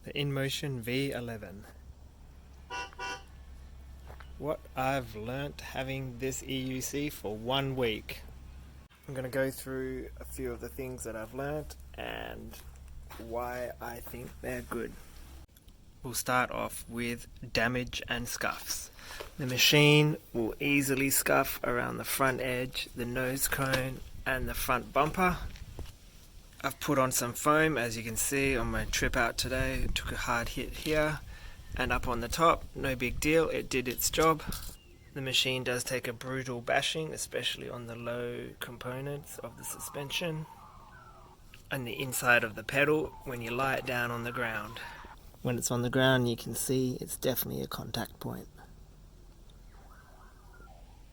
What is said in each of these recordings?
the Inmotion V11. What I've learnt having this EUC for 1 week. I'm going to go through a few of the things that I've learnt and why I think they're good. We'll start off with damage and scuffs. The machine will easily scuff around the front edge, the nose cone and the front bumper. I've put on some foam, as you can see on my trip out today. It took a hard hit here and up on the top. No big deal, it did its job. The machine does take a brutal bashing, especially on the low components of the suspension and the inside of the pedal when you lie it down on the ground. When it's on the ground, you can see it's definitely a contact point.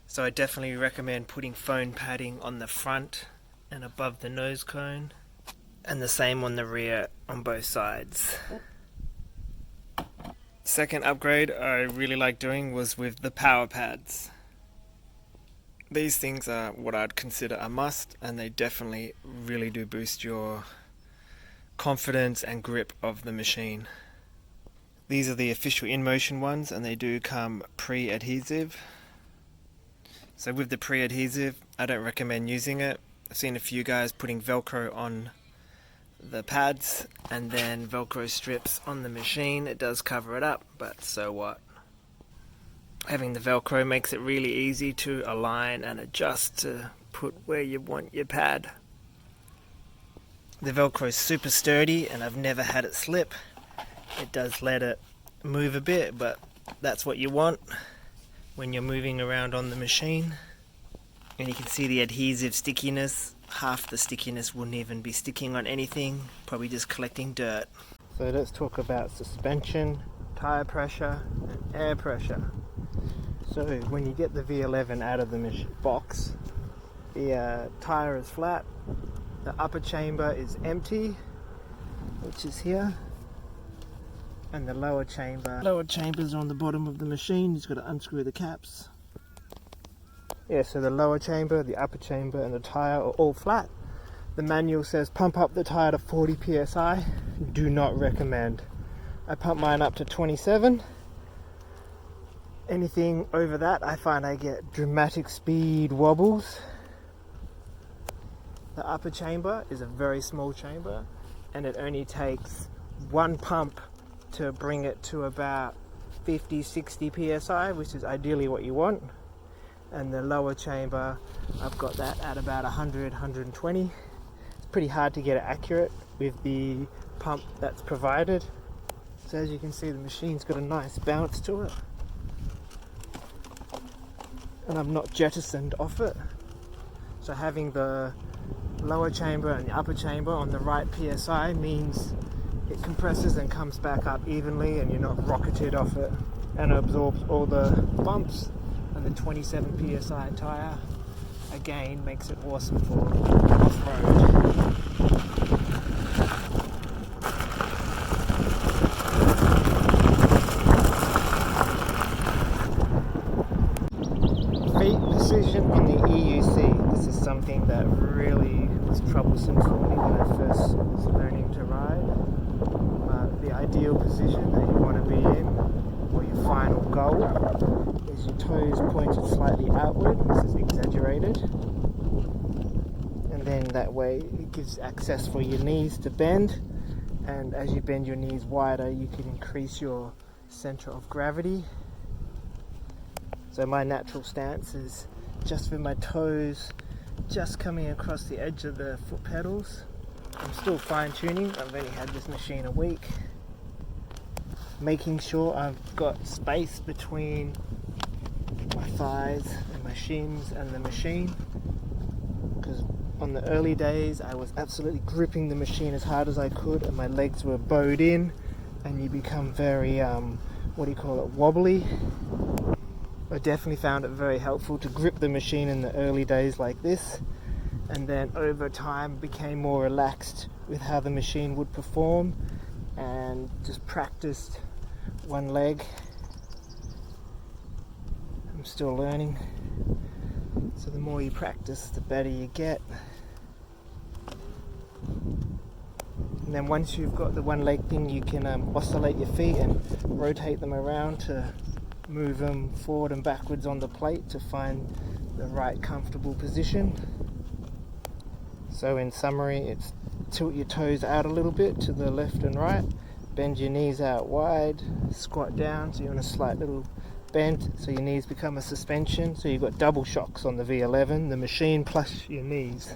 So I definitely recommend putting foam padding on the front and above the nose cone, and the same on the rear on both sides. Second upgrade I really like doing was with the power pads. These things are what I'd consider a must, and they definitely really do boost your confidence and grip of the machine. These are the official Inmotion ones, and they do come pre-adhesive. So with the pre-adhesive, I don't recommend using it. I've seen a few guys putting Velcro on the pads and then Velcro strips on the machine. It does cover it up, but so what? Having the Velcro makes it really easy to align and adjust to put where you want your pad. The Velcro is super sturdy and I've never had it slip. It does let it move a bit, but that's what you want when you're moving around on the machine. And you can see the adhesive stickiness. Half the stickiness wouldn't even be sticking on anything, probably just collecting dirt. So let's talk about suspension, tire pressure and air pressure. So when you get the V11 out of the box, the tire is flat, the upper chamber is empty, which is here, and the lower chamber's on the bottom of the machine. You've got to unscrew the caps. Yeah, so the lower chamber, the upper chamber and the tire are all flat. The manual says pump up the tire to 40 psi. Do not recommend. I pump mine up to 27. Anything over that, I find I get dramatic speed wobbles. The upper chamber is a very small chamber, and it only takes one pump to bring it to about 50-60 psi, which is ideally what you want. And the lower chamber, I've got that at about 100-120. It's pretty hard to get it accurate with the pump that's provided. So as you can see, the machine's got a nice bounce to it, and I'm not jettisoned off it. So having the lower chamber and the upper chamber on the right PSI means it compresses and comes back up evenly, and you're not rocketed off it, and it absorbs all the bumps. And the 27 psi tire again makes it awesome for off-road. Feet position on the EUC. This is something that really was troublesome for me when I first was learning to ride. The ideal position that you want to be in, or your final goal, is your toes pointed slightly outward. This is exaggerated. And then that way it gives access for your knees to bend. And as you bend your knees wider, you can increase your center of gravity. So my natural stance is just with my toes just coming across the edge of the foot pedals. I'm still fine tuning. I've only had this machine a week. Making sure I've got space between my thighs and my shins and the machine, because on the early days I was absolutely gripping the machine as hard as I could and my legs were bowed in, and you become very wobbly. I definitely found it very helpful to grip the machine in the early days like this, and then over time became more relaxed with how the machine would perform, and just practiced one leg. I'm still learning, so the more you practice, the better you get. And then once you've got the one leg thing, you can oscillate your feet and rotate them around to move them forward and backwards on the plate to find the right comfortable position. So in summary, it's tilt your toes out a little bit to the left and right, bend your knees out wide, squat down so you're in a slight little bend so your knees become a suspension. So you've got double shocks on the V11, the machine plus your knees.